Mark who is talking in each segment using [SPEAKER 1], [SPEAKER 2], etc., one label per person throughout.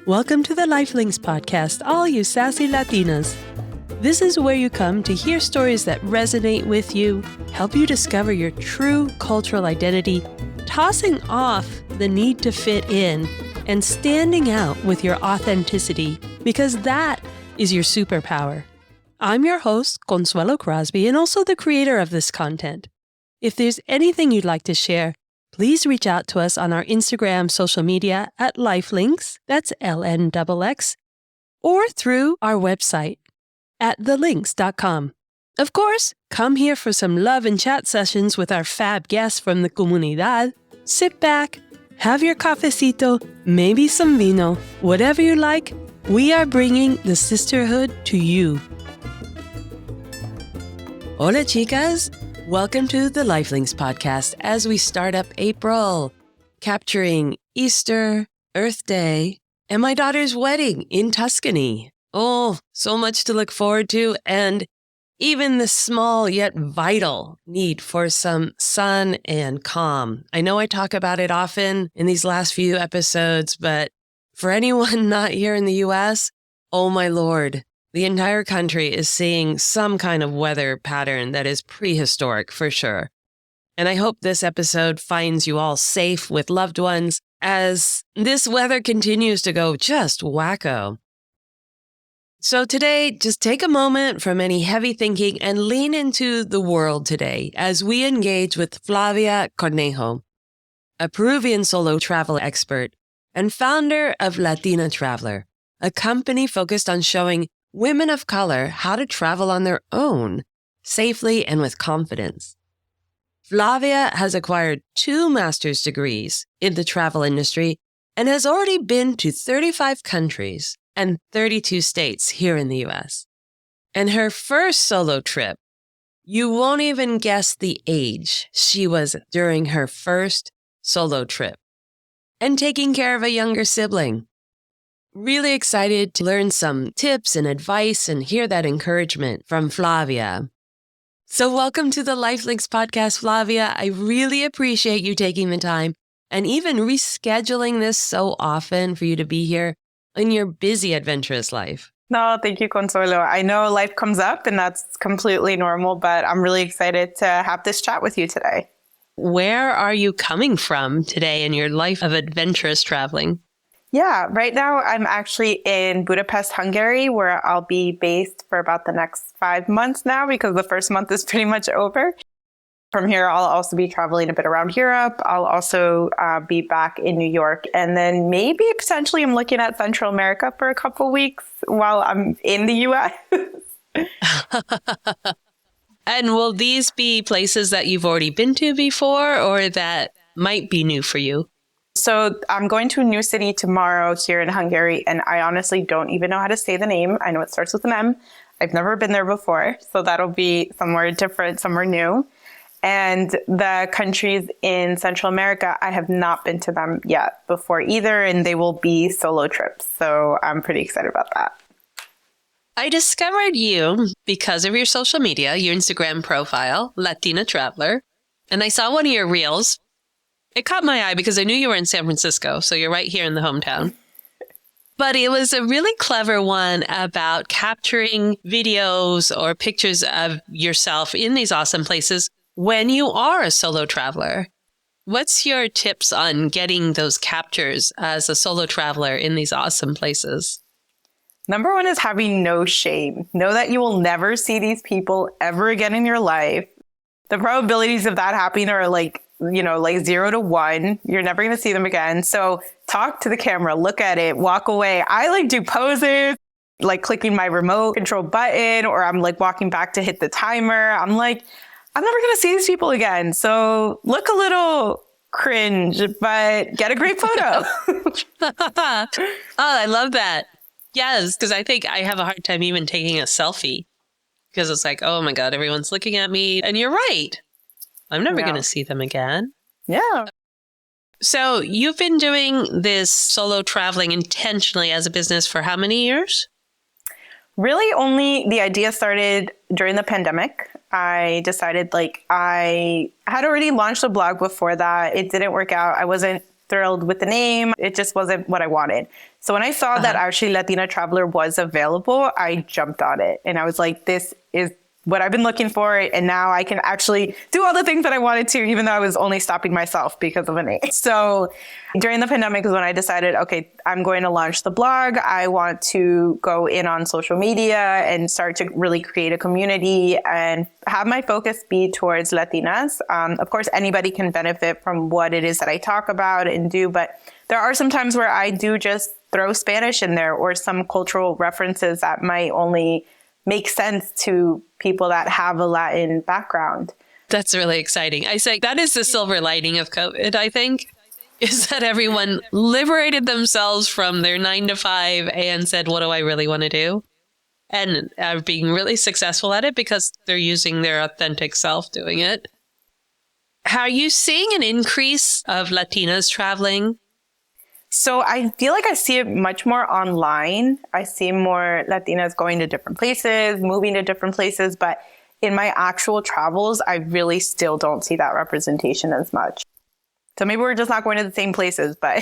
[SPEAKER 1] Welcome to the Lifelinks podcast, all you sassy Latinas. This is where you come to hear stories that resonate with you, help you discover your true cultural identity, tossing off the need to fit in, and standing out with your authenticity, because that is your superpower. I'm your host, Consuelo Crosby, and also the creator of this content. If there's anything you'd like to share, please reach out to us on our Instagram social media at Lifelinks, that's LNXX, or through our website at thelinks.com. Of course, come here for some love and chat sessions with our fab guests from the comunidad. Sit back, have your cafecito, maybe some vino, whatever you like. We are bringing the sisterhood to you. Hola, chicas. Welcome to the Lifelinks podcast as we start up April, capturing Easter, Earth Day, and my daughter's wedding in Tuscany. Oh, so much to look forward to, and even the small yet vital need for some sun and calm. I know I talk about it often in these last few episodes, but for anyone not here in the U.S., oh my Lord. The entire country is seeing some kind of weather pattern that is prehistoric for sure. And I hope this episode finds you all safe with loved ones as this weather continues to go just wacko. So today, just take a moment from any heavy thinking and lean into the world today as we engage with Flavia Cornejo, a Peruvian solo travel expert and founder of Latina Traveler, a company focused on showing women of color how to travel on their own, safely and with confidence. Flavia has acquired 2 master's degrees in the travel industry and has already been to 35 countries and 32 states here in the U.S. And her first solo trip, you won't even guess the age she was during her first solo trip, and taking care of a younger sibling. Really excited to learn some tips and advice and hear that encouragement from Flavia. So welcome to the Lifelinks podcast, Flavia. I really appreciate you taking the time and even rescheduling this so often for you to be here in your busy, adventurous life.
[SPEAKER 2] No, thank you, Consuelo. I know life comes up and that's completely normal, but I'm really excited to have this chat with you today.
[SPEAKER 1] Where are you coming from today in your life of adventurous traveling?
[SPEAKER 2] Yeah, right now I'm actually in Budapest, Hungary, where I'll be based for about the next 5 months now because the first month is pretty much over. From here, I'll also be traveling a bit around Europe. I'll also be back in New York. And then maybe potentially I'm looking at Central America for a couple weeks while I'm in the U.S.
[SPEAKER 1] And will these be places that you've already been to before or that might be new for you?
[SPEAKER 2] So I'm going to a new city tomorrow here in Hungary, and I honestly don't even know how to say the name. I know it starts with an M. I've never been there before, so that'll be somewhere different, somewhere new. And the countries in Central America, I have not been to them yet before either, and they will be solo trips. So I'm pretty excited about that.
[SPEAKER 1] I discovered you because of your social media, your Instagram profile, Latina Traveler, and I saw one of your reels. It caught my eye because I knew you were in San Francisco, so you're right here in the hometown. But it was a really clever one about capturing videos or pictures of yourself in these awesome places when you are a solo traveler. What's your tips on getting those captures as a solo traveler in these awesome places?
[SPEAKER 2] Number one is having no shame. Know that you will never see these people ever again in your life. The probabilities of that happening are like 0 to 1. You're never going to see them again. So talk to the camera, look at it, walk away. I do poses, like clicking my remote control button, or I'm walking back to hit the timer. I'm never going to see these people again. So look a little cringe, but get a great photo.
[SPEAKER 1] Oh, I love that. Yes, because I think I have a hard time even taking a selfie because it's like, oh my God, everyone's looking at me. And you're right. I'm never going to see them again.
[SPEAKER 2] Yeah.
[SPEAKER 1] So you've been doing this solo traveling intentionally as a business for how many years?
[SPEAKER 2] Really only the idea started during the pandemic. I decided I had already launched a blog before that. It didn't work out. I wasn't thrilled with the name. It just wasn't what I wanted. So when I saw that actually Latina Traveler was available, I jumped on it. And I was like, this is what I've been looking for. And now I can actually do all the things that I wanted to, even though I was only stopping myself because of a name. So during the pandemic is when I decided, okay, I'm going to launch the blog. I want to go in on social media and start to really create a community and have my focus be towards Latinas. Of course, anybody can benefit from what it is that I talk about and do, but there are some times where I do just throw Spanish in there or some cultural references that might only make sense to people that have a Latin background.
[SPEAKER 1] That's really exciting. I say that is the silver lining of COVID, I think, is that everyone liberated themselves from their 9 to 5 and said, what do I really want to do? And are being really successful at it because they're using their authentic self doing it. Are you seeing an increase of Latinas traveling?
[SPEAKER 2] So I feel like I see it much more online. I see more Latinas going to different places, moving to different places. But in my actual travels, I really still don't see that representation as much. So maybe we're just not going to the same places, but...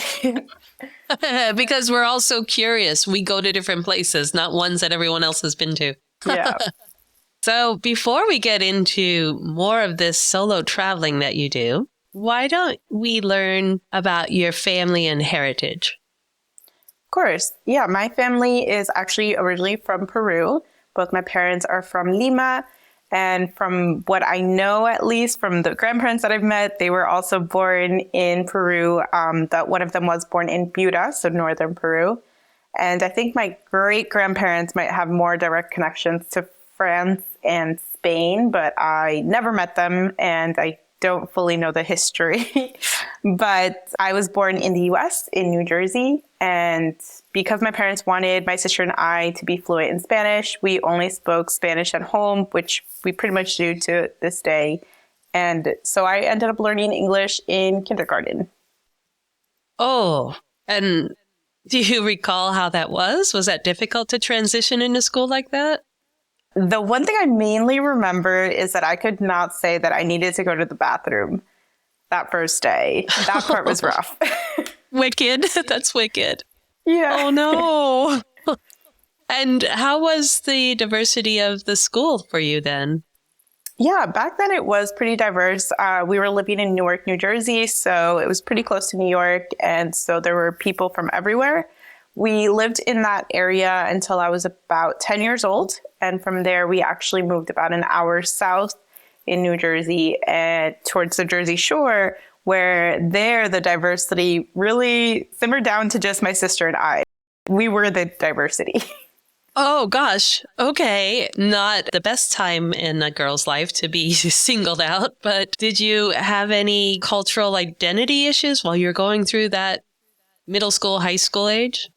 [SPEAKER 1] Because we're all so curious. We go to different places, not ones that everyone else has been to.
[SPEAKER 2] Yeah.
[SPEAKER 1] So before we get into more of this solo traveling that you do, why don't we learn about your family and heritage?
[SPEAKER 2] Of course. Yeah, my family is actually originally from Peru. Both my parents are from Lima. And from what I know, at least from the grandparents that I've met, they were also born in Peru. That one of them was born in Piura, so northern Peru. And I think my great-grandparents might have more direct connections to France and Spain, but I never met them and I don't fully know the history. But I was born in the US, in New Jersey. And because my parents wanted my sister and I to be fluent in Spanish, we only spoke Spanish at home, which we pretty much do to this day. And so I ended up learning English in kindergarten.
[SPEAKER 1] Oh, and do you recall how that was? Was that difficult to transition into school like that?
[SPEAKER 2] The one thing I mainly remember is that I could not say that I needed to go to the bathroom that first day. That part was rough.
[SPEAKER 1] Wicked. That's wicked.
[SPEAKER 2] Yeah.
[SPEAKER 1] Oh, no. And how was the diversity of the school for you then?
[SPEAKER 2] Yeah, back then it was pretty diverse. We were living in Newark, New Jersey, so it was pretty close to New York. And so there were people from everywhere. We lived in that area until I was about 10 years old. And from there, we actually moved about an hour south in New Jersey and towards the Jersey Shore, where there the diversity really simmered down to just my sister and I. We were the diversity.
[SPEAKER 1] Oh, gosh. Okay. Not the best time in a girl's life to be singled out, but did you have any cultural identity issues while you're going through that middle school, high school age?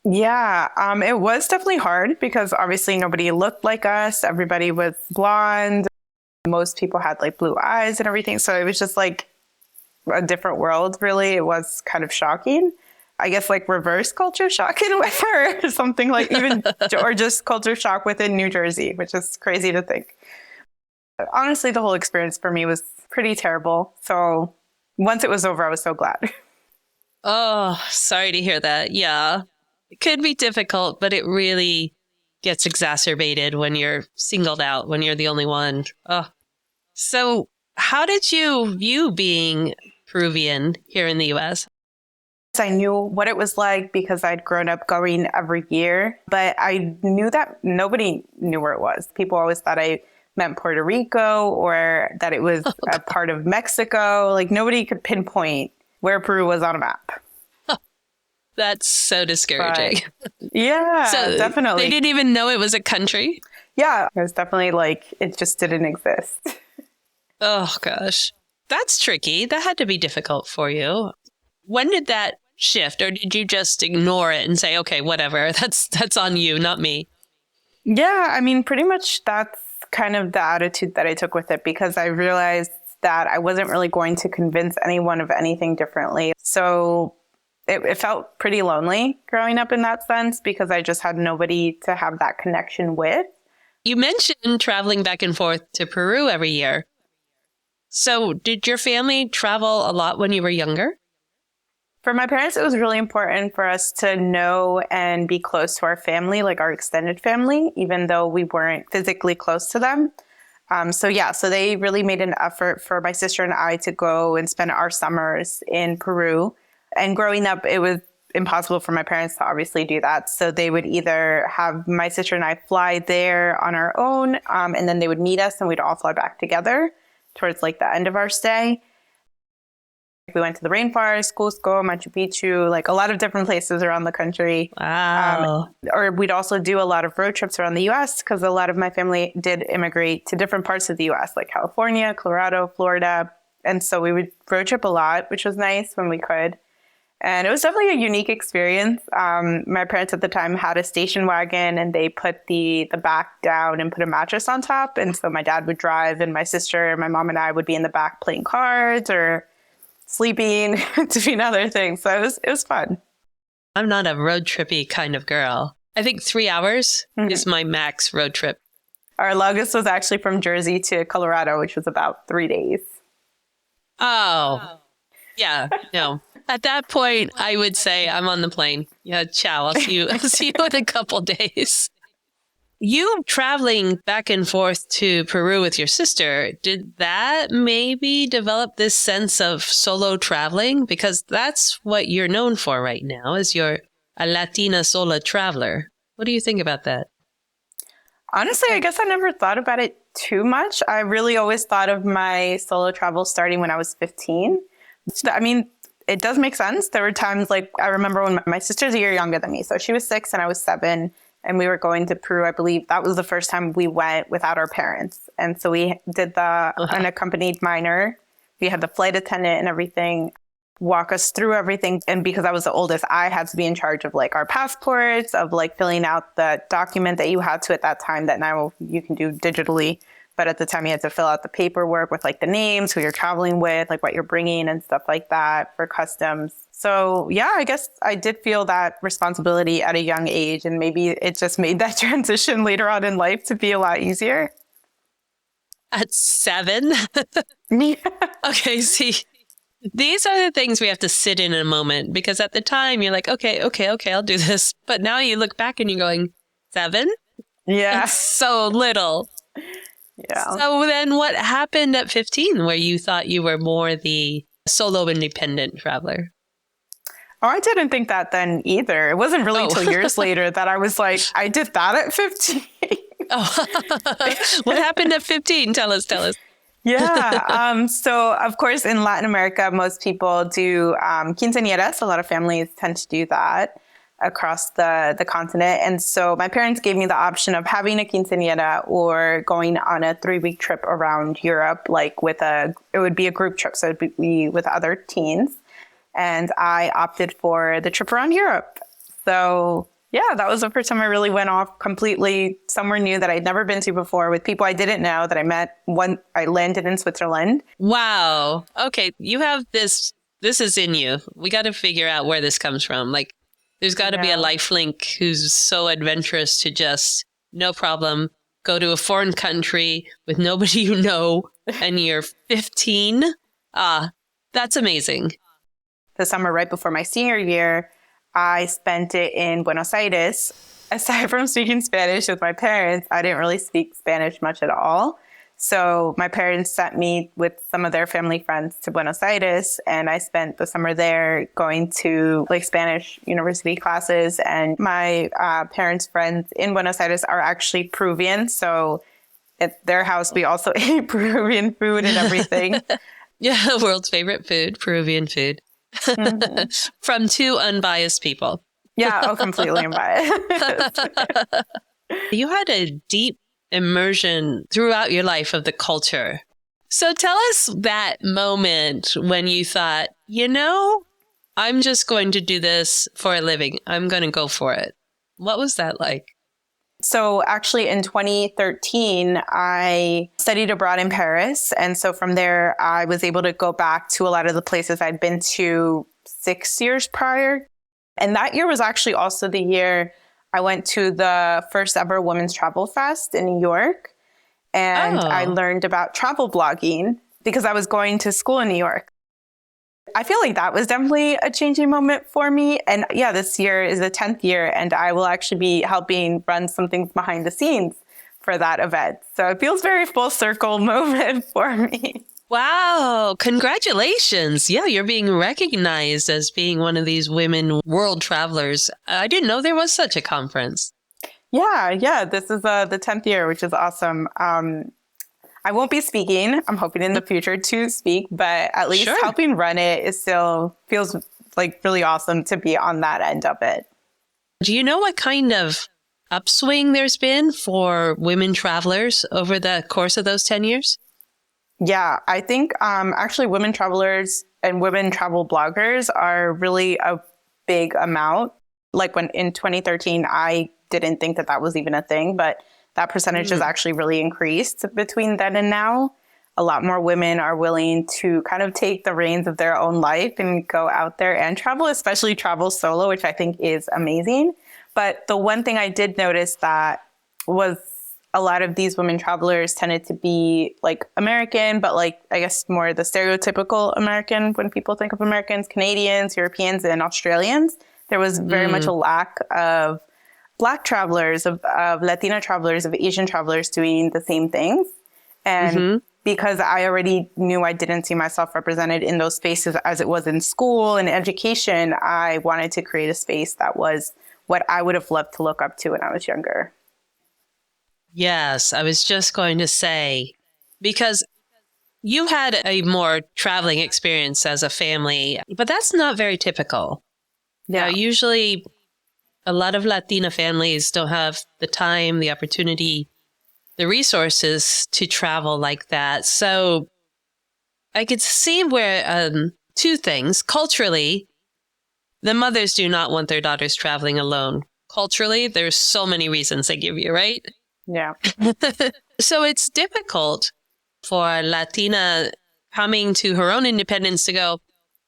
[SPEAKER 2] Yeah, it was definitely hard because obviously nobody looked like us. Everybody was blonde. Most people had like blue eyes and everything. So it was just like a different world, really. It was kind of shocking. I guess like reverse culture shock in a way or something like even, or just culture shock within New Jersey, which is crazy to think. Honestly, the whole experience for me was pretty terrible. So once it was over, I was so glad.
[SPEAKER 1] Oh, sorry to hear that. Yeah. It could be difficult, but it really gets exacerbated when you're singled out, when you're the only one. Oh. So how did you view being Peruvian here in the U.S.?
[SPEAKER 2] I knew what it was like because I'd grown up going every year, but I knew that nobody knew where it was. People always thought I meant Puerto Rico or that it was a part of Mexico. Like nobody could pinpoint where Peru was on a map.
[SPEAKER 1] That's so discouraging.
[SPEAKER 2] But, yeah, so definitely.
[SPEAKER 1] They didn't even know it was a country?
[SPEAKER 2] Yeah, it was definitely like it just didn't exist.
[SPEAKER 1] Oh, gosh. That's tricky. That had to be difficult for you. When did that shift, or did you just ignore it and say, okay, whatever, that's on you, not me?
[SPEAKER 2] Yeah, I mean, pretty much that's kind of the attitude that I took with it because I realized that I wasn't really going to convince anyone of anything differently. So it felt pretty lonely growing up in that sense because I just had nobody to have that connection with.
[SPEAKER 1] You mentioned traveling back and forth to Peru every year. So did your family travel a lot when you were younger?
[SPEAKER 2] For my parents, it was really important for us to know and be close to our family, like our extended family, even though we weren't physically close to them. So they really made an effort for my sister and I to go and spend our summers in Peru. And growing up, it was impossible for my parents to obviously do that. So they would either have my sister and I fly there on our own, and then they would meet us and we'd all fly back together towards like the end of our stay. We went to the rainforest, Cusco, Machu Picchu, like a lot of different places around the country.
[SPEAKER 1] Wow.
[SPEAKER 2] Or we'd also do a lot of road trips around the U.S. because a lot of my family did immigrate to different parts of the U.S., like California, Colorado, Florida. And so we would road trip a lot, which was nice when we could. And it was definitely a unique experience. My parents at the time had a station wagon and they put the back down and put a mattress on top. And so my dad would drive and my sister, my mom and I would be in the back playing cards or sleeping, doing other things. So it was fun.
[SPEAKER 1] I'm not a road trippy kind of girl. I think 3 hours is my max road trip.
[SPEAKER 2] Our longest was actually from Jersey to Colorado, which was about 3 days.
[SPEAKER 1] Oh, yeah, no. At that point, I would say I'm on the plane. Yeah, ciao. I'll see you in a couple days. You traveling back and forth to Peru with your sister, did that maybe develop this sense of solo traveling? Because that's what you're known for right now, is you're a Latina solo traveler. What do you think about that?
[SPEAKER 2] Honestly, I guess I never thought about it too much. I really always thought of my solo travel starting when I was 15. I mean, it does make sense. There were times like I remember when my sister's a year younger than me. So she was 6 and I was 7. And we were going to Peru, I believe. That was the first time we went without our parents. And so we did the unaccompanied minor. We had the flight attendant and everything walk us through everything. And because I was the oldest, I had to be in charge of like our passports, of like filling out the document that you had to at that time that now you can do digitally. But at the time you had to fill out the paperwork with like the names, who you're traveling with, like what you're bringing and stuff like that for customs. So yeah, I guess I did feel that responsibility at a young age, and maybe it just made that transition later on in life to be a lot easier.
[SPEAKER 1] At 7?
[SPEAKER 2] Yeah.
[SPEAKER 1] Okay, see, these are the things we have to sit in a moment, because at the time you're like, okay, I'll do this. But now you look back and you're going, 7?
[SPEAKER 2] Yeah.
[SPEAKER 1] That's so little.
[SPEAKER 2] Yeah.
[SPEAKER 1] So then what happened at 15 where you thought you were more the solo independent traveler?
[SPEAKER 2] Oh, I didn't think that then either. It wasn't really until years later that I was like, I did that at 15.
[SPEAKER 1] Oh, what happened at 15? Tell us.
[SPEAKER 2] Yeah. So, of course, in Latin America, most people do quinceañeras. A lot of families tend to do that across the continent. And so my parents gave me the option of having a quinceañera or going on a 3-week trip around Europe, like it would be a group trip. So it would be with other teens. And I opted for the trip around Europe. So yeah, that was the first time I really went off completely somewhere new that I'd never been to before with people I didn't know that I met when I landed in Switzerland.
[SPEAKER 1] Wow. Okay. You have this is in you. We got to figure out where this comes from. Like, there's got to be a lifelink who's so adventurous to just, no problem, go to a foreign country with nobody you know, and you're 15. That's amazing.
[SPEAKER 2] The summer right before my senior year, I spent it in Buenos Aires. Aside from speaking Spanish with my parents, I didn't really speak Spanish much at all. So my parents sent me with some of their family friends to Buenos Aires, and I spent the summer there going to like Spanish university classes. And my parents' friends in Buenos Aires are actually Peruvian. So at their house, we also ate Peruvian food and everything.
[SPEAKER 1] Yeah, world's favorite food, Peruvian food. Mm-hmm. From 2 unbiased people.
[SPEAKER 2] Yeah, completely unbiased.
[SPEAKER 1] You had a deep immersion throughout your life of the culture. So tell us that moment when you thought, I'm just going to do this for a living. I'm going to go for it. What was that like?
[SPEAKER 2] So actually in 2013, I studied abroad in Paris. And so from there, I was able to go back to a lot of the places I'd been to 6 years prior. And that year was actually also the year I went to the first ever Women's Travel Fest in New York. And I learned about travel blogging because I was going to school in New York. I feel like that was definitely a changing moment for me. And yeah, this year is the 10th year, and I will actually be helping run some things behind the scenes for that event. So it feels very full circle moment for me.
[SPEAKER 1] Wow. Congratulations. Yeah, you're being recognized as being one of these women world travelers. I didn't know there was such a conference.
[SPEAKER 2] Yeah. This is the 10th year, which is awesome. I won't be speaking. I'm hoping in the future to speak, but at least helping run it is still feels like really awesome to be on that end of it.
[SPEAKER 1] Do you know what kind of upswing there's been for women travelers over the course of those 10 years?
[SPEAKER 2] Yeah, I think actually women travelers and women travel bloggers are really a big amount. Like when in 2013, I didn't think that was even a thing, but that percentage has actually really increased between then and now. A lot more women are willing to kind of take the reins of their own life and go out there and travel, especially travel solo, which I think is amazing. But the one thing I did notice that was a lot of these women travelers tended to be like American, but like, I guess more the stereotypical American when people think of Americans, Canadians, Europeans, and Australians. There was very much a lack of Black travelers, of Latina travelers, of Asian travelers doing the same things. And because I already knew I didn't see myself represented in those spaces as it was in school and education, I wanted to create a space that was what I would have loved to look up to when I was younger.
[SPEAKER 1] Yes, I was just going to say, because you had a more traveling experience as a family, but that's not very typical.
[SPEAKER 2] Yeah.
[SPEAKER 1] Usually a lot of Latina families don't have the time, the opportunity, the resources to travel like that. So I could see where two things. Culturally, the mothers do not want their daughters traveling alone. Culturally, there's so many reasons they give you, right?
[SPEAKER 2] Yeah.
[SPEAKER 1] So it's difficult for a Latina coming to her own independence to go,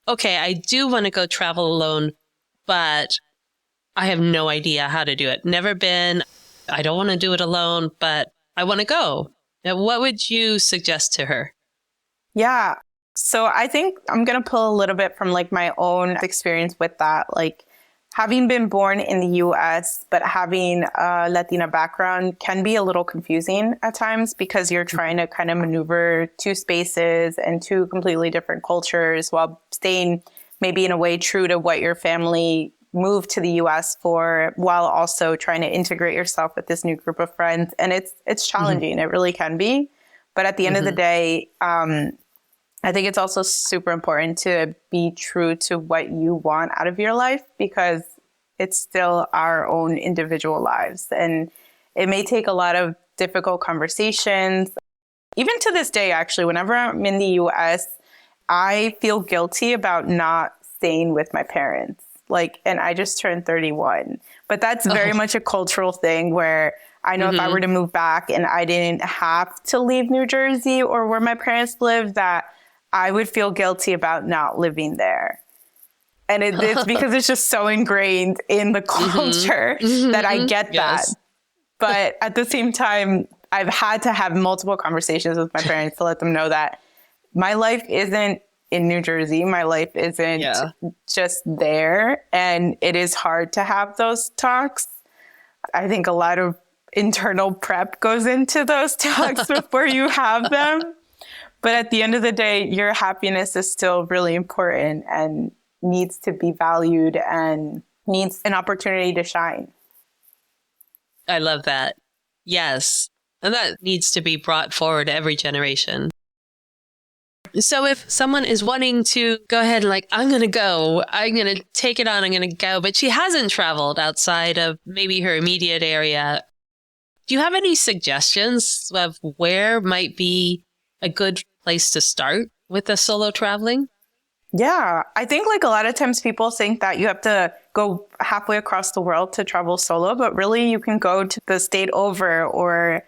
[SPEAKER 1] okay, I do want to go travel alone, but I have no idea how to do it. Never been. I don't want to do it alone, but I want to go. Now, what would you suggest to her?
[SPEAKER 2] Yeah. So I think I'm going to pull a little bit from like my own experience with that. Like having been born in the US, but having a Latina background can be a little confusing at times because you're trying to kind of maneuver two spaces and two completely different cultures while staying maybe in a way true to what your family moved to the US for, while also trying to integrate yourself with this new group of friends. And it's challenging. It really can be. But at the end of the day, I think it's also super important to be true to what you want out of your life because it's still our own individual lives. And it may take a lot of difficult conversations. Even to this day, actually, whenever I'm in the US, I feel guilty about not staying with my parents. Like, and I just turned 31. But that's very much a cultural thing where I know if I were to move back and I didn't have to leave New Jersey or where my parents lived, that I would feel guilty about not living there. And it's because it's just so ingrained in the culture that I get that. But at the same time, I've had to have multiple conversations with my parents to let them know that my life isn't in New Jersey. My life isn't just there. And it is hard to have those talks. I think a lot of internal prep goes into those talks before you have them. But at the end of the day, your happiness is still really important and needs to be valued and needs an opportunity to shine.
[SPEAKER 1] I love that. Yes. And that needs to be brought forward every generation. So if someone is wanting to go ahead and like, I'm going to take it on, I'm going to go, but she hasn't traveled outside of maybe her immediate area, do you have any suggestions of where might be a good place to start with the solo traveling?
[SPEAKER 2] Yeah, I think like a lot of times people think that you have to go halfway across the world to travel solo, but really you can go to the state over or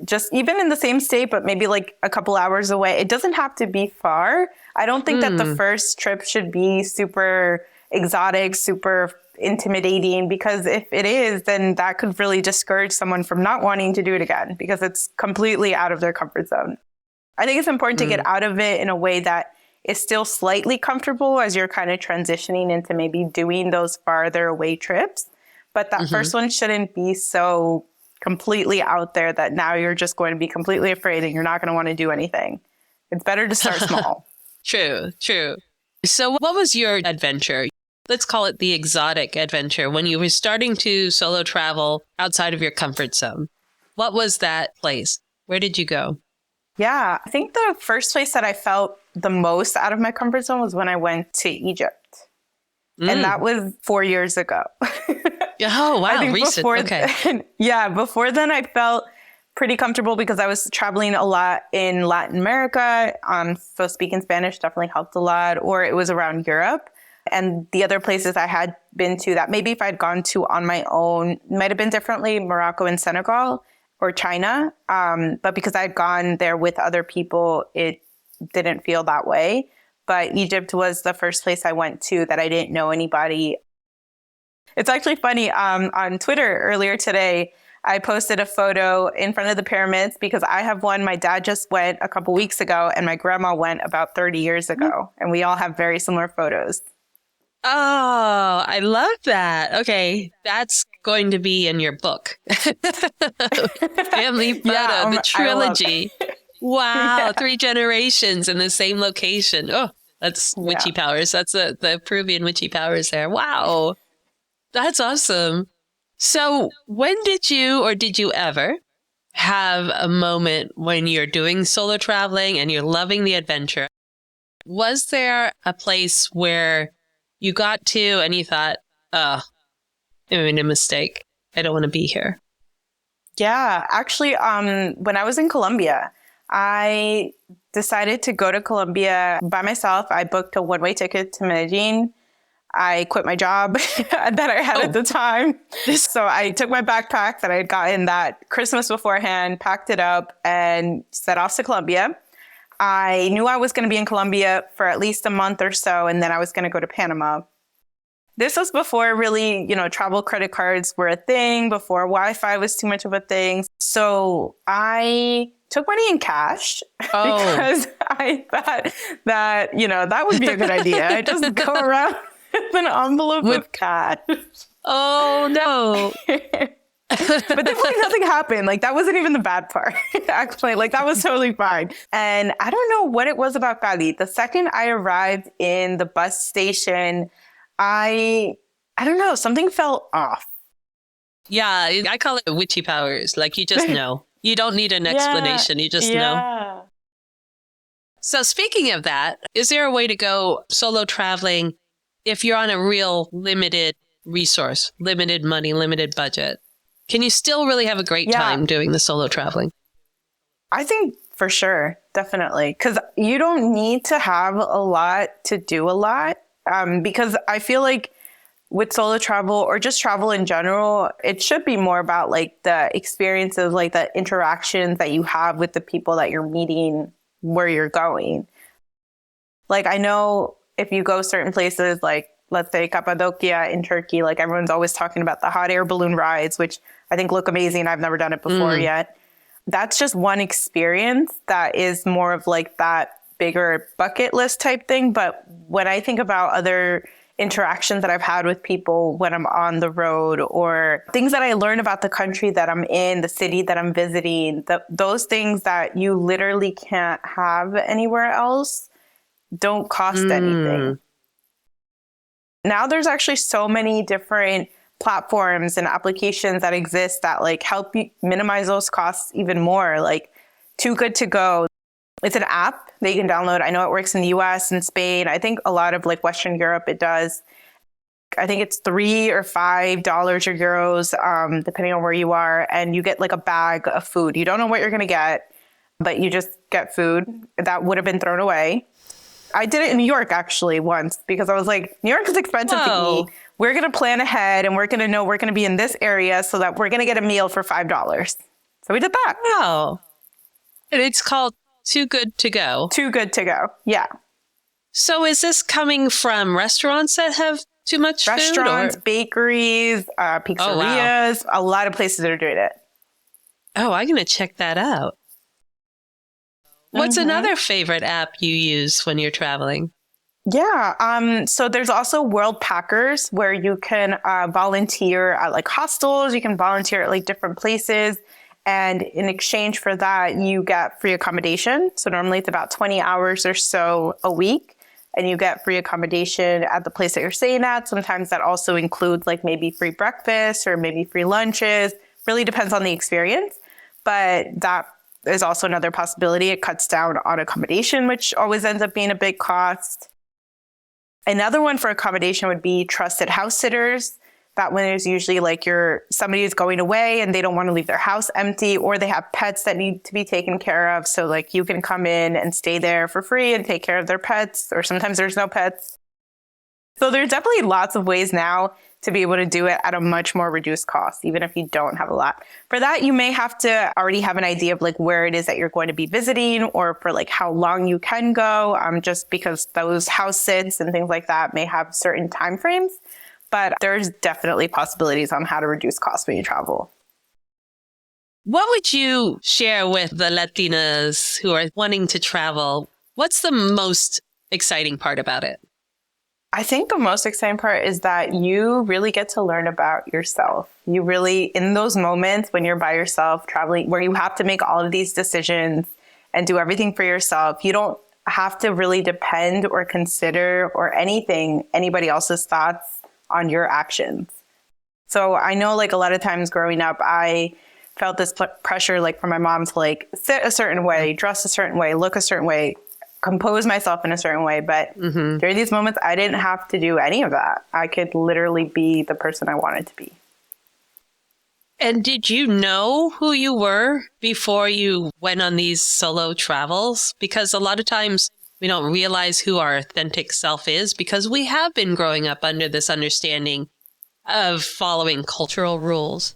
[SPEAKER 2] just even in the same state, but maybe like a couple hours away. It doesn't have to be far. I don't think that the first trip should be super exotic, super intimidating, because if it is, then that could really discourage someone from not wanting to do it again because it's completely out of their comfort zone. I think it's important to get out of it in a way that is still slightly comfortable as you're kind of transitioning into maybe doing those farther away trips. But that first one shouldn't be so completely out there that now you're just going to be completely afraid and you're not going to want to do anything. It's better to start small.
[SPEAKER 1] True, true. So what was your adventure? Let's call it the exotic adventure when you were starting to solo travel outside of your comfort zone. What was that place? Where did you go?
[SPEAKER 2] Yeah, I think the first place that I felt the most out of my comfort zone was when I went to Egypt. And that was 4 years ago.
[SPEAKER 1] Oh, wow. Recent. Okay.
[SPEAKER 2] Before then I felt pretty comfortable because I was traveling a lot in Latin America. So speaking Spanish definitely helped a lot, or it was around Europe. And the other places I had been to that maybe if I'd gone to on my own, might have been differently, Morocco and Senegal or China. But because I'd gone there with other people, it didn't feel that way. But Egypt was the first place I went to that I didn't know anybody. It's actually funny. On Twitter earlier today, I posted a photo in front of the pyramids because I have one. My dad just went a couple weeks ago and my grandma went about 30 years ago. And we all have very similar photos.
[SPEAKER 1] Oh, I love that. Okay. That's going to be in your book. Family photo, the trilogy. Wow. Yeah. 3 generations in the same location. Oh, that's witchy powers. That's the Peruvian witchy powers there. Wow. That's awesome. So when did you, or did you ever have a moment when you're doing solo traveling and you're loving the adventure? Was there a place where you got to and you thought, oh, I made a mistake. I don't want to be here?
[SPEAKER 2] Yeah, actually, when I was in Colombia, I decided to go to Colombia by myself. I booked a one-way ticket to Medellin. I quit my job that I had at the time. So I took my backpack that I had gotten that Christmas beforehand, packed it up, and set off to Colombia. I knew I was going to be in Colombia for at least a month or so, and then I was going to go to Panama. This was before really, travel credit cards were a thing, before Wi-Fi was too much of a thing. So I took money in cash because I thought that, that would be a good idea. I just go around with an envelope of cash.
[SPEAKER 1] Oh, no.
[SPEAKER 2] But thankfully nothing happened. Like that wasn't even the bad part. Actually, like that was totally fine. And I don't know what it was about Cali. The second I arrived in the bus station, I don't know, something felt off.
[SPEAKER 1] Yeah, I call it witchy powers. Like you just know. You don't need an explanation. You just know. So speaking of that, is there a way to go solo traveling if you're on a real limited resource, limited money, limited budget? Can you still really have a great time doing the solo traveling?
[SPEAKER 2] I think for sure, definitely. Because you don't need to have a lot to do a lot. Because I feel like with solo travel or just travel in general, it should be more about like the experiences, like the interactions that you have with the people that you're meeting where you're going. Like I know if you go certain places, like let's say Cappadocia in Turkey, like everyone's always talking about the hot air balloon rides, which I think look amazing. I've never done it before yet. That's just one experience that is more of like that bigger bucket list type thing. But when I think about other interactions that I've had with people when I'm on the road or things that I learn about the country that I'm in, the city that I'm visiting, those things that you literally can't have anywhere else don't cost anything. Now there's actually so many different platforms and applications that exist that like help you minimize those costs even more. Like Too Good To Go. It's an app that you can download. I know it works in the US and Spain. I think a lot of like Western Europe, it does. I think it's $3 or $5 or euros, depending on where you are. And you get like a bag of food. You don't know what you're going to get, but you just get food that would have been thrown away. I did it in New York actually once because I was like, New York is expensive to eat. We're going to plan ahead and we're going to know we're going to be in this area so that we're going to get a meal for $5. So we did that.
[SPEAKER 1] Wow. And it's called Too Good To Go.
[SPEAKER 2] Too Good To Go. Yeah.
[SPEAKER 1] So is this coming from restaurants that have too much food?
[SPEAKER 2] Restaurants, bakeries, pizzerias, a lot of places that are doing it.
[SPEAKER 1] Oh, I'm going to check that out. What's another favorite app you use when you're traveling?
[SPEAKER 2] Yeah. So there's also World Packers where you can volunteer at like hostels. You can volunteer at like different places. And in exchange for that, you get free accommodation. So normally it's about 20 hours or so a week. And you get free accommodation at the place that you're staying at. Sometimes that also includes like maybe free breakfast or maybe free lunches. Really depends on the experience. But that is also another possibility. It cuts down on accommodation, which always ends up being a big cost. Another one for accommodation would be trusted house sitters. That one is usually like somebody is going away and they don't want to leave their house empty, or they have pets that need to be taken care of. So like you can come in and stay there for free and take care of their pets, or sometimes there's no pets. So there's definitely lots of ways now to be able to do it at a much more reduced cost, even if you don't have a lot. For that, you may have to already have an idea of like where it is that you're going to be visiting, or for like how long you can go, just because those house sits and things like that may have certain timeframes. But there's definitely possibilities on how to reduce costs when you travel.
[SPEAKER 1] What would you share with the Latinas who are wanting to travel? What's the most exciting part about it?
[SPEAKER 2] I think the most exciting part is that you really get to learn about yourself. You really, in those moments when you're by yourself traveling, where you have to make all of these decisions and do everything for yourself, you don't have to really depend or consider or anybody else's thoughts on your actions. So I know like a lot of times growing up, I felt this pressure like from my mom to like sit a certain way, dress a certain way, look a certain way, compose myself in a certain way. But during these moments, I didn't have to do any of that. I could literally be the person I wanted to be.
[SPEAKER 1] And did you know who you were before you went on these solo travels? Because a lot of times we don't realize who our authentic self is because we have been growing up under this understanding of following cultural rules.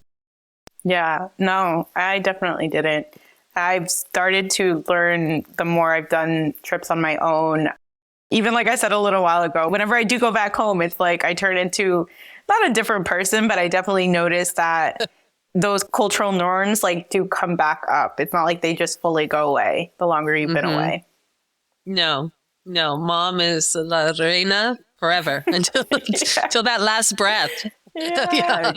[SPEAKER 2] Yeah, no, I definitely didn't. I've started to learn the more I've done trips on my own. Even like I said a little while ago, whenever I do go back home, it's like I turn into not a different person, but I definitely notice that those cultural norms like do come back up. It's not like they just fully go away the longer you've been away.
[SPEAKER 1] No, mom is la reina forever until that last breath. Yeah.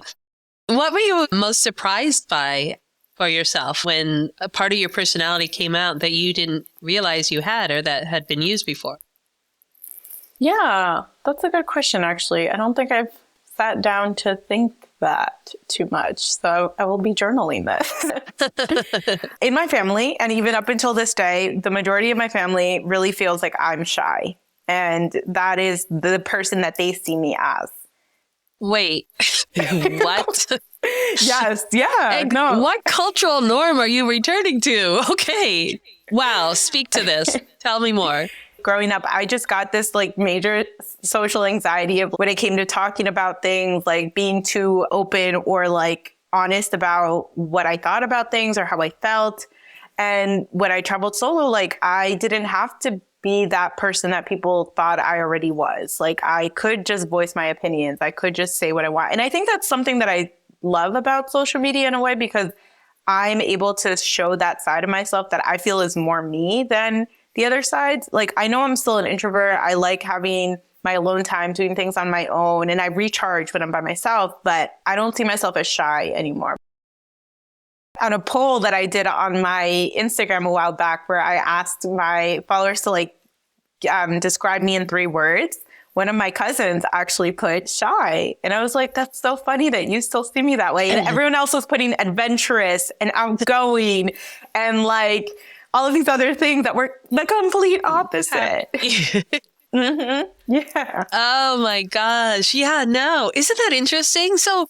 [SPEAKER 1] What were you most surprised by for yourself when a part of your personality came out that you didn't realize you had or that had been used before?
[SPEAKER 2] Yeah, that's a good question, actually. I don't think I've sat down to think that too much. So I will be journaling this. In my family, and even up until this day, the majority of my family really feels like I'm shy. And that is the person that they see me as.
[SPEAKER 1] Wait, what?
[SPEAKER 2] Yes, yeah.
[SPEAKER 1] No. What cultural norm are you returning to? Okay. Wow. Speak to this. Tell me more.
[SPEAKER 2] Growing up, I just got this like major social anxiety of when it came to talking about things, like being too open or like honest about what I thought about things or how I felt. And when I traveled solo, like I didn't have to be that person that people thought I already was. Like I could just voice my opinions. I could just say what I want. And I think that's something that I love about social media in a way, because I'm able to show that side of myself that I feel is more me than the other side. Like I know I'm still an introvert. I like having my alone time, doing things on my own, and I recharge when I'm by myself, but I don't see myself as shy anymore. On a poll that I did on my Instagram a while back where I asked my followers to like describe me in 3 words, one of my cousins actually put shy. And I was like, that's so funny that you still see me that way. And everyone else was putting adventurous and outgoing and like all of these other things that were the complete opposite. Yeah.
[SPEAKER 1] Oh my gosh. Yeah, no. Isn't that interesting? So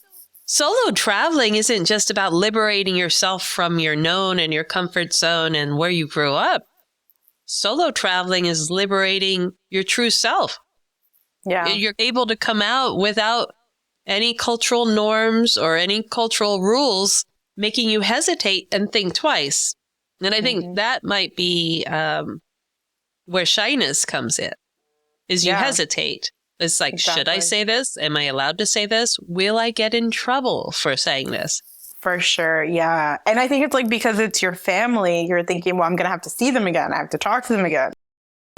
[SPEAKER 1] solo traveling isn't just about liberating yourself from your known and your comfort zone and where you grew up. Solo traveling is liberating your true self.
[SPEAKER 2] Yeah.
[SPEAKER 1] You're able to come out without any cultural norms or any cultural rules making you hesitate and think twice. And I think that might be where shyness comes in, is you hesitate. It's like, should I say this? Am I allowed to say this? Will I get in trouble for saying this?
[SPEAKER 2] For sure. Yeah. And I think it's like because it's your family, you're thinking, well, I'm going to have to see them again. I have to talk to them again.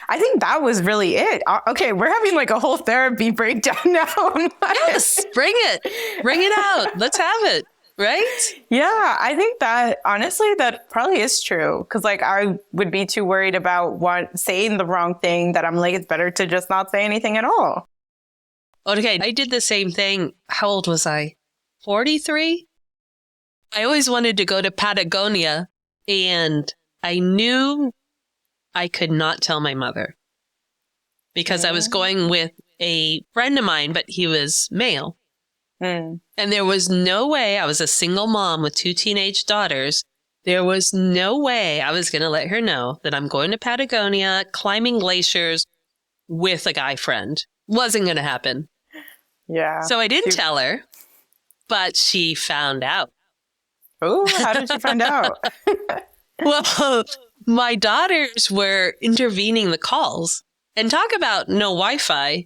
[SPEAKER 2] I think that was really it. Okay, we're having like a whole therapy breakdown now.
[SPEAKER 1] Yes, bring it. Bring it out. Let's have it. Right?
[SPEAKER 2] Yeah, I think that honestly, that probably is true. Because like I would be too worried about saying the wrong thing that I'm like, it's better to just not say anything at all.
[SPEAKER 1] Okay, I did the same thing. How old was I? 43? I always wanted to go to Patagonia, and I knew I could not tell my mother because I was going with a friend of mine, but he was male. And there was no way, I was a single mom with 2 teenage daughters. There was no way I was going to let her know that I'm going to Patagonia, climbing glaciers with a guy friend. Wasn't going to happen.
[SPEAKER 2] Yeah.
[SPEAKER 1] So I didn't tell her, but she found out.
[SPEAKER 2] Oh, how did she find out?
[SPEAKER 1] Well, my daughters were intervening the calls, and talk about no Wi-Fi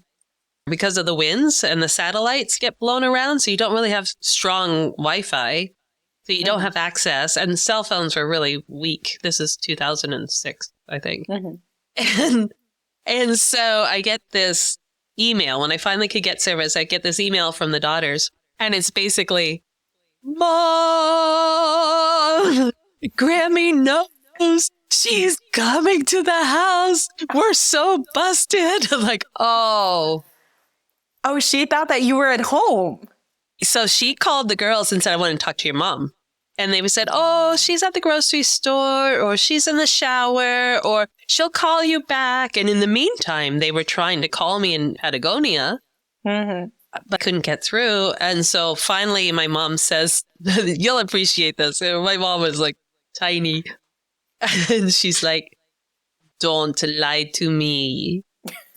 [SPEAKER 1] because of the winds and the satellites get blown around. So you don't really have strong Wi-Fi. So you don't have access, and cell phones were really weak. This is 2006, I think. And so I get this email when I finally could get service. I get this email from the daughters, and it's basically, "Mom, Grammy knows she's coming to the house. We're so busted." I'm like, oh.
[SPEAKER 2] Oh, she thought that you were at home.
[SPEAKER 1] So she called the girls and said, "I want to talk to your mom." And they said, "Oh, she's at the grocery store, or she's in the shower, or she'll call you back." And in the meantime, they were trying to call me in Patagonia, but couldn't get through. And so finally, my mom says, you'll appreciate this. My mom was like tiny. And she's like, "Don't lie to me."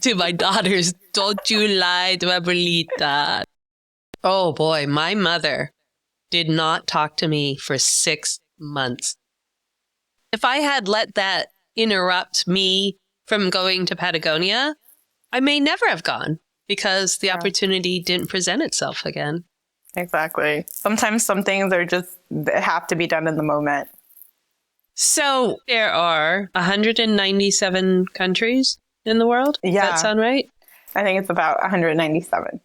[SPEAKER 1] To my daughters, "Don't you lie to Abuelita." Oh boy, my mother did not talk to me for 6 months. If I had let that interrupt me from going to Patagonia, I may never have gone because the opportunity didn't present itself again.
[SPEAKER 2] Exactly. Sometimes some things are just have to be done in the moment.
[SPEAKER 1] So there are 197 countries in the world.
[SPEAKER 2] Yeah.
[SPEAKER 1] Does that sound right?
[SPEAKER 2] I think it's about 197.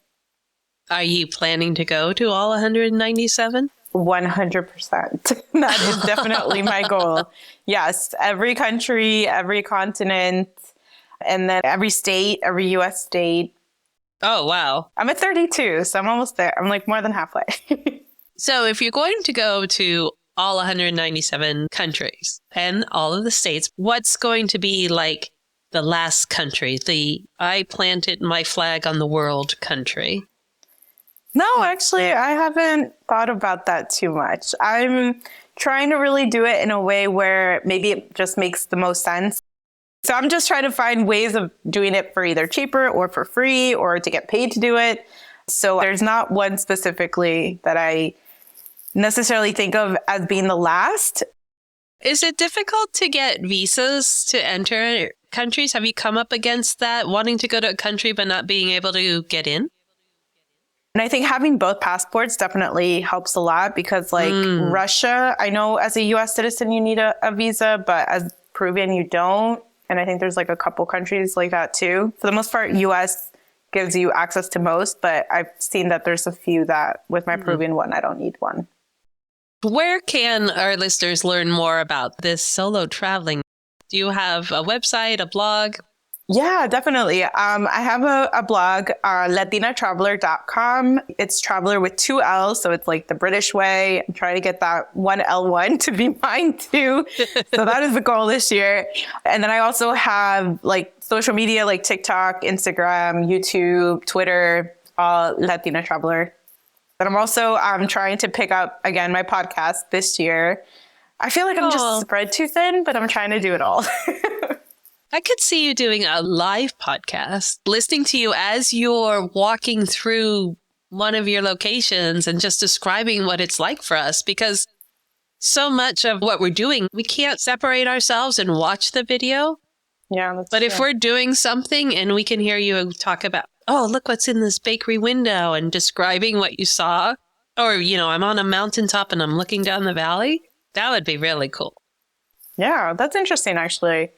[SPEAKER 1] Are you planning to go to all 197?
[SPEAKER 2] 100%. That is definitely my goal. Yes, every country, every continent, and then every state, every U.S. state.
[SPEAKER 1] Oh, wow.
[SPEAKER 2] I'm at 32, so I'm almost there. I'm like more than halfway.
[SPEAKER 1] So if you're going to go to all 197 countries and all of the states, what's going to be like the last country, the I planted my flag on the world country?
[SPEAKER 2] No, actually, I haven't thought about that too much. I'm trying to really do it in a way where maybe it just makes the most sense. So I'm just trying to find ways of doing it for either cheaper or for free or to get paid to do it. So there's not one specifically that I necessarily think of as being the last.
[SPEAKER 1] Is it difficult to get visas to enter countries? Have you come up against that, wanting to go to a country but not being able to get in?
[SPEAKER 2] And I think having both passports definitely helps a lot because like Russia, I know as a US citizen, you need a visa, but as Peruvian, you don't. And I think there's like a couple countries like that too. For the most part, US gives you access to most, but I've seen that there's a few that with my Peruvian one, I don't need one.
[SPEAKER 1] Where can our listeners learn more about this solo traveling? Do you have a website, a blog?
[SPEAKER 2] Yeah, definitely. I have a blog, latinatraveler.com. It's traveler with 2 L's. So it's like the British way. I'm trying to get that one L1 to be mine too. So that is the goal this year. And then I also have like social media like TikTok, Instagram, YouTube, Twitter, Latina Traveler. But I'm also trying to pick up, again, my podcast this year. I feel like I'm just spread too thin, but I'm trying to do it all.
[SPEAKER 1] I could see you doing a live podcast, listening to you as you're walking through one of your locations and just describing what it's like for us, because so much of what we're doing, we can't separate ourselves and watch the video.
[SPEAKER 2] Yeah, that's
[SPEAKER 1] But
[SPEAKER 2] true.
[SPEAKER 1] if we're doing something and we can hear you talk about, oh, look what's in this bakery window and describing what you saw, Or, I'm on a mountaintop and I'm looking down the valley. That would be really cool.
[SPEAKER 2] Yeah, that's interesting, actually.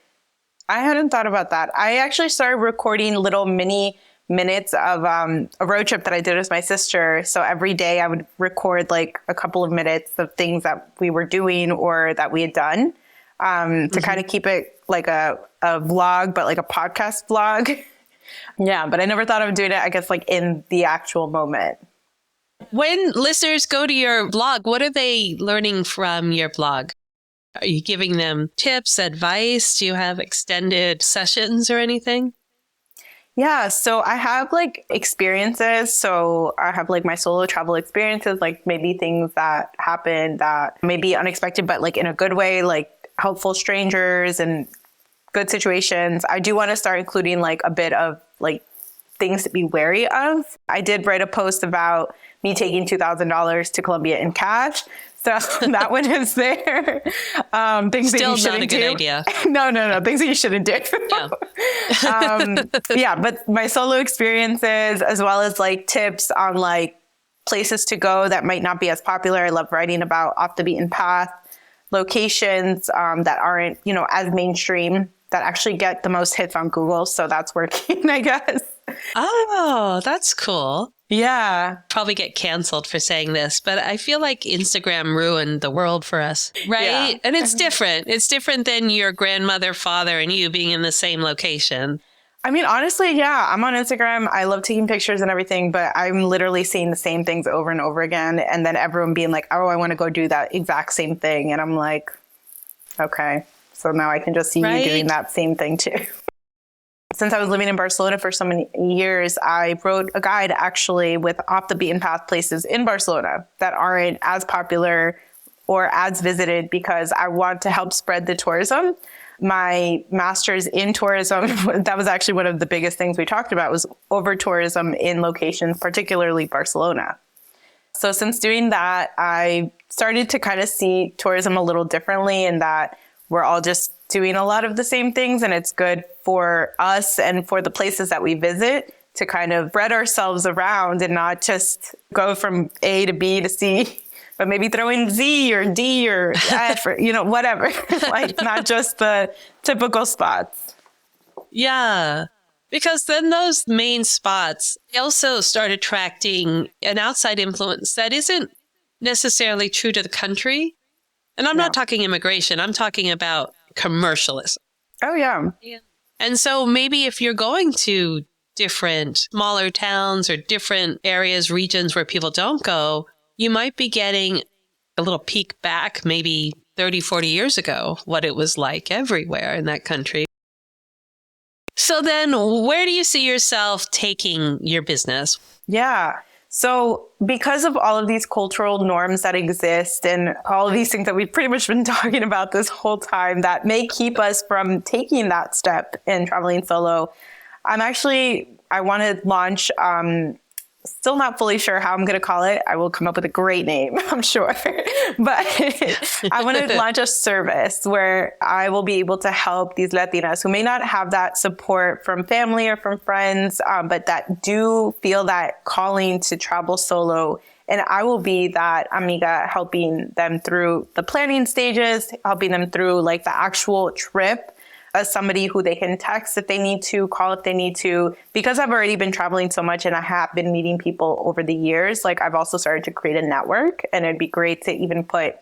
[SPEAKER 2] I hadn't thought about that. I actually started recording little mini minutes of a road trip that I did with my sister. So every day I would record like a couple of minutes of things that we were doing or that we had done to kind of keep it like a vlog, but like a podcast vlog. Yeah, but I never thought of doing it, I guess, like in the actual moment.
[SPEAKER 1] When listeners go to your blog, what are they learning from your blog? Are you giving them tips, advice? Do you have extended sessions or anything?
[SPEAKER 2] Yeah, so I have like experiences. So I have like my solo travel experiences, like maybe things that happen that may be unexpected, but like in a good way, like helpful strangers and good situations. I do want to start including like a bit of like things to be wary of. I did write a post about me taking $2,000 to Colombia in cash. So that one is there. Things
[SPEAKER 1] Still
[SPEAKER 2] that you shouldn't
[SPEAKER 1] not a good
[SPEAKER 2] do.
[SPEAKER 1] idea.
[SPEAKER 2] No. Things that you shouldn't do. Yeah. But my solo experiences, as well as like tips on like places to go that might not be as popular. I love writing about off the beaten path locations that aren't, as mainstream, that actually get the most hits on Google. So that's working, I guess.
[SPEAKER 1] Oh, that's cool.
[SPEAKER 2] Yeah.
[SPEAKER 1] Probably get canceled for saying this, but I feel like Instagram ruined the world for us, right?
[SPEAKER 2] Yeah.
[SPEAKER 1] And it's different. It's different than your grandmother, father, and you being in the same location.
[SPEAKER 2] I mean, honestly, yeah, I'm on Instagram. I love taking pictures and everything, but I'm literally seeing the same things over and over again. And then everyone being like, oh, I want to go do that exact same thing. And I'm like, okay, so now I can just see you doing that same thing too. Since I was living in Barcelona for so many years, I wrote a guide actually with off the beaten path places in Barcelona that aren't as popular or as visited because I want to help spread the tourism. My master's in tourism, that was actually one of the biggest things we talked about, was over tourism in locations, particularly Barcelona. So since doing that, I started to kind of see tourism a little differently in that we're all just doing a lot of the same things, and it's good for us and for the places that we visit to kind of spread ourselves around and not just go from A to B to C, but maybe throw in Z or D or F or, whatever, like not just the typical spots.
[SPEAKER 1] Yeah, because then those main spots also start attracting an outside influence that isn't necessarily true to the country. And I'm not talking immigration. I'm talking about commercialism.
[SPEAKER 2] Oh, yeah.
[SPEAKER 1] And so maybe if you're going to different smaller towns or different areas, regions where people don't go, you might be getting a little peek back maybe 30, 40 years ago, what it was like everywhere in that country. So then where do you see yourself taking your business?
[SPEAKER 2] Yeah. So because of all of these cultural norms that exist and all of these things that we've pretty much been talking about this whole time that may keep us from taking that step in traveling solo, I want to launch, still not fully sure how I'm going to call it. I will come up with a great name, I'm sure. But I want to launch a service where I will be able to help these Latinas who may not have that support from family or from friends, but that do feel that calling to travel solo. And I will be that amiga, helping them through the planning stages, helping them through like the actual trip, as somebody who they can text if they need to, call if they need to. Because I've already been traveling so much and I have been meeting people over the years, like I've also started to create a network, and it'd be great to even put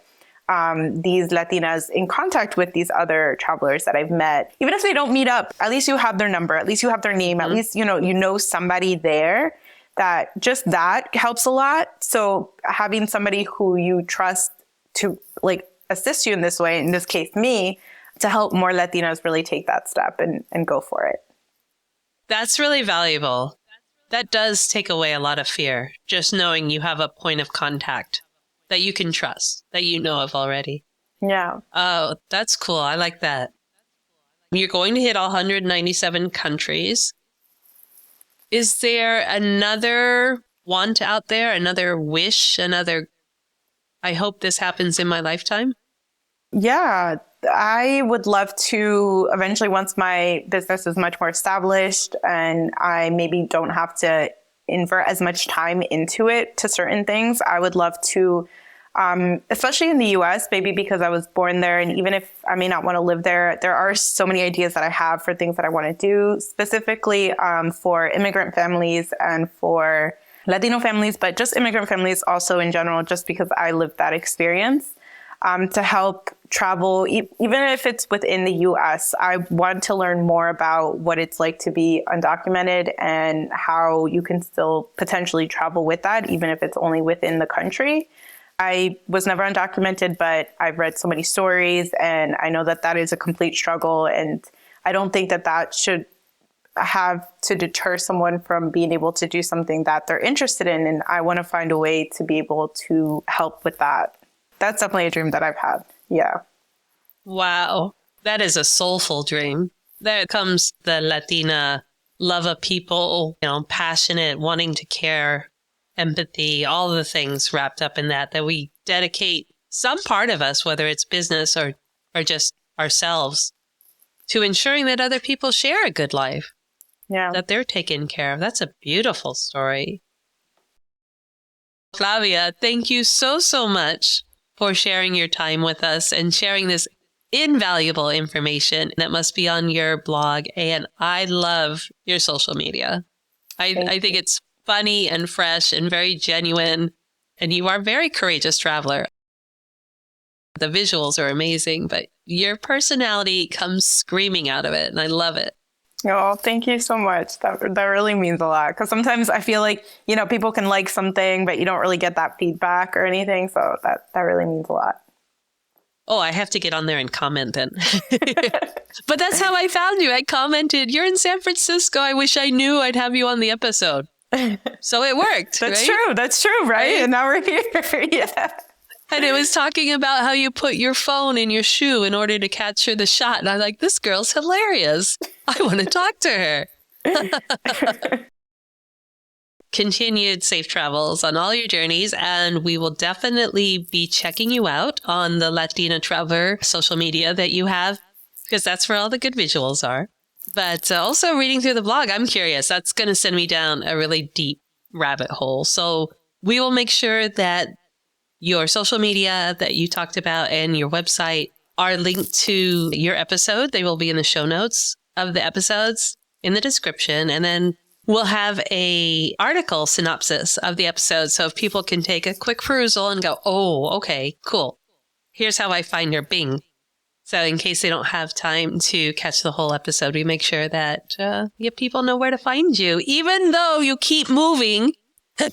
[SPEAKER 2] these Latinas in contact with these other travelers that I've met. Even if they don't meet up, at least you have their number, at least you have their name, at least, you know somebody there. That helps a lot. So having somebody who you trust to like assist you in this way, in this case, me, to help more Latinos really take that step and go for it.
[SPEAKER 1] That's really valuable. That does take away a lot of fear, just knowing you have a point of contact that you can trust, that you know of already.
[SPEAKER 2] Yeah.
[SPEAKER 1] Oh, that's cool. I like that. You're going to hit all 197 countries. Is there another want out there, another wish, I hope this happens in my lifetime?
[SPEAKER 2] Yeah. I would love to eventually, once my business is much more established and I maybe don't have to invert as much time into it to certain things. I would love to, especially in the US, maybe because I was born there. And even if I may not want to live there, there are so many ideas that I have for things that I want to do, specifically for immigrant families and for Latino families, but just immigrant families also in general, just because I lived that experience. To help travel, even if it's within the US, I want to learn more about what it's like to be undocumented and how you can still potentially travel with that, even if it's only within the country. I was never undocumented, but I've read so many stories, and I know that that is a complete struggle. And I don't think that that should have to deter someone from being able to do something that they're interested in. And I want to find a way to be able to help with that. That's definitely a dream that I've had. Yeah.
[SPEAKER 1] Wow. That is a soulful dream. There comes the Latina love of people, passionate, wanting to care, empathy, all the things wrapped up in that we dedicate some part of us, whether it's business or just ourselves, to ensuring that other people share a good life.
[SPEAKER 2] Yeah.
[SPEAKER 1] That they're taken care of. That's a beautiful story. Flavia, thank you so, so much for sharing your time with us and sharing this invaluable information that must be on your blog. And I love your social media. I think it's funny and fresh and very genuine. And you are a very courageous traveler. The visuals are amazing, but your personality comes screaming out of it. And I love it.
[SPEAKER 2] Oh, thank you so much. That really means a lot. Because sometimes I feel like, people can like something, but you don't really get that feedback or anything. So that really means a lot.
[SPEAKER 1] Oh, I have to get on there and comment then. But that's how I found you. I commented, "You're in San Francisco. I wish I knew I'd have you on the episode." So it worked.
[SPEAKER 2] That's
[SPEAKER 1] right?
[SPEAKER 2] true. That's true, right? And now we're here. Yeah.
[SPEAKER 1] And it was talking about how you put your phone in your shoe in order to capture the shot. And I'm like, this girl's hilarious. I want to talk to her. Continued safe travels on all your journeys. And we will definitely be checking you out on the Latina Traveler social media that you have, because that's where all the good visuals are. But also reading through the blog, I'm curious. That's going to send me down a really deep rabbit hole. So we will make sure that your social media that you talked about and your website are linked to your episode. They will be in the show notes of the episodes in the description. And then we'll have a article synopsis of the episode. So if people can take a quick perusal and go, oh, okay, cool. Here's how I find your Bing. So in case they don't have time to catch the whole episode, we make sure that people know where to find you. Even though you keep moving,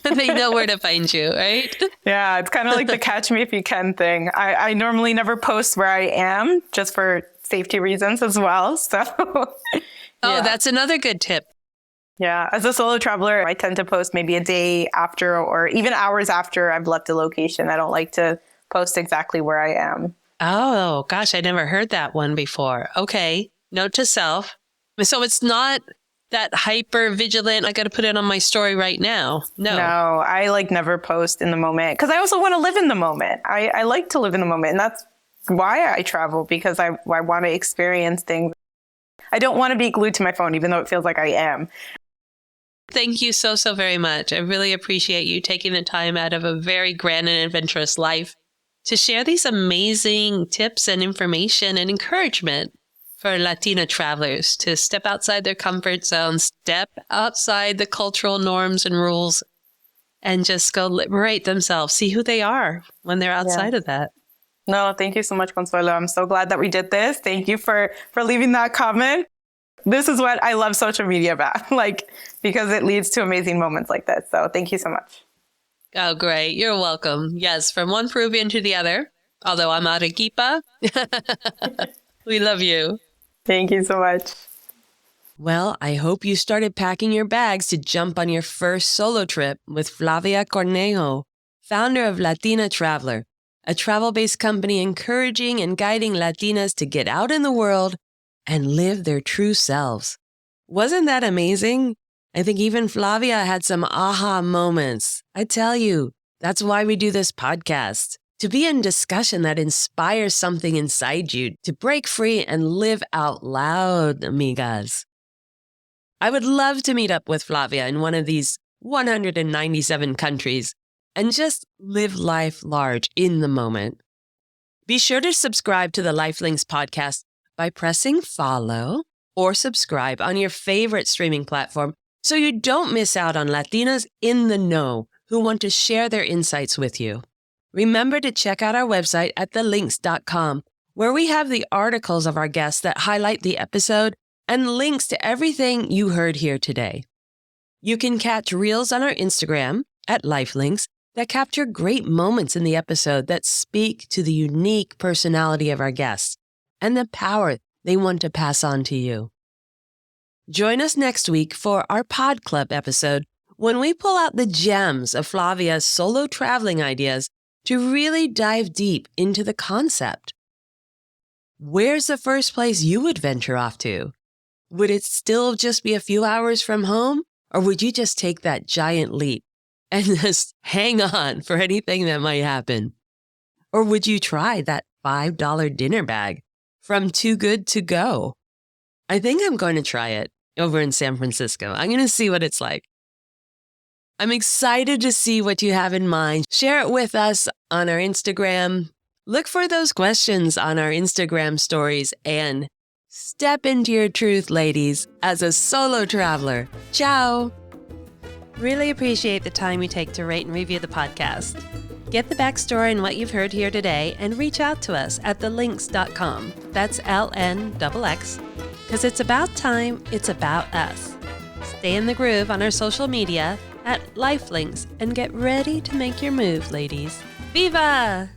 [SPEAKER 1] they know where to find you, right?
[SPEAKER 2] Yeah, it's kind of like the catch me if you can thing. I normally never post where I am, just for safety reasons as well. So,
[SPEAKER 1] yeah. Oh, that's another good tip.
[SPEAKER 2] Yeah, as a solo traveler, I tend to post maybe a day after or even hours after I've left a location. I don't like to post exactly where I am.
[SPEAKER 1] Oh, gosh, I never heard that one before. Okay, note to self. So it's not that hyper vigilant, I got to put it on my story right now. No,
[SPEAKER 2] I never post in the moment because I also want to live in the moment. I like to live in the moment. And that's why I travel, because I want to experience things. I don't want to be glued to my phone, even though it feels like I am.
[SPEAKER 1] Thank you so, so very much. I really appreciate you taking the time out of a very grand and adventurous life to share these amazing tips and information and encouragement for Latina travelers to step outside their comfort zone, step outside the cultural norms and rules, and just go liberate themselves, see who they are when they're outside of that.
[SPEAKER 2] No, thank you so much, Consuelo. I'm so glad that we did this. Thank you for leaving that comment. This is what I love social media about, because it leads to amazing moments like this. So thank you so much.
[SPEAKER 1] Oh, great. You're welcome. Yes, from one Peruvian to the other, although I'm Arequipa. We love you.
[SPEAKER 2] Thank you so much.
[SPEAKER 1] Well, I hope you started packing your bags to jump on your first solo trip with Flavia Cornejo, founder of Latina Traveler, a travel-based company encouraging and guiding Latinas to get out in the world and live their true selves. Wasn't that amazing? I think even Flavia had some aha moments. I tell you, that's why we do this podcast. To be in discussion that inspires something inside you to break free and live out loud, amigas. I would love to meet up with Flavia in one of these 197 countries, and just live life large in the moment. Be sure to subscribe to the Lifelinks podcast by pressing follow or subscribe on your favorite streaming platform so you don't miss out on Latinas in the know who want to share their insights with you. Remember to check out our website at thelinks.com, where we have the articles of our guests that highlight the episode and links to everything you heard here today. You can catch reels on our Instagram at Lifelinks that capture great moments in the episode that speak to the unique personality of our guests and the power they want to pass on to you. Join us next week for our Pod Club episode when we pull out the gems of Flavia's solo traveling ideas to really dive deep into the concept. Where's the first place you would venture off to? Would it still just be a few hours from home? Or would you just take that giant leap and just hang on for anything that might happen? Or would you try that $5 dinner bag from Too Good to Go? I think I'm going to try it over in San Francisco. I'm going to see what it's like. I'm excited to see what you have in mind. Share it with us on our Instagram. Look for those questions on our Instagram stories and step into your truth, ladies, as a solo traveler. Ciao. Really appreciate the time you take to rate and review the podcast. Get the backstory and what you've heard here today and reach out to us at thelinks.com. That's LNXX. Because it's about time, it's about us. Stay in the groove on our social media at Lifelinks and get ready to make your move, ladies. Viva!